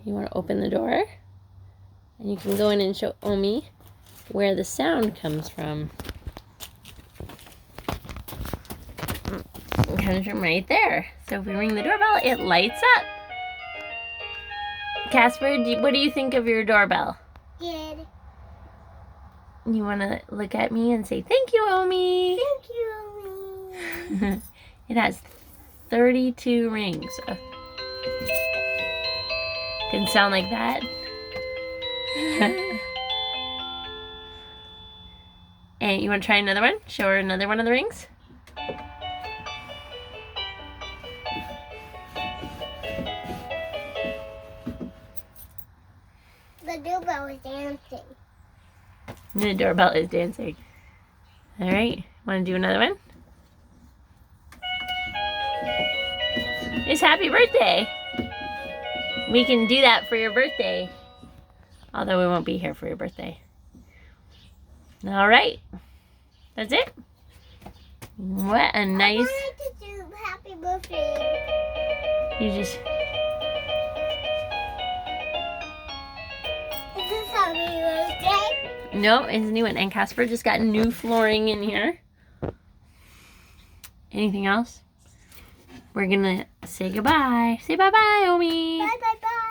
You want to open the door? And you can go in and show Omi where the sound comes from. It comes from right there. So if we ring the doorbell, it lights up. Casper, what do you think of your doorbell? Good. You want to look at me and say, thank you, Omi. Thank you, Omi. It has 32 rings. Can sound like that. And you want to try another one? Show her another one of the rings. The doorbell is dancing. The doorbell is dancing. All right, want to do another one? It's happy birthday. We can do that for your birthday. Although we won't be here for your birthday. All right. That's it. What a nice... I wanted to do happy birthday. You just... Is this happy birthday? No, it's a new one. And Casper just got new flooring in here. Anything else? We're gonna say goodbye. Say bye-bye, Omi. Bye, bye, bye.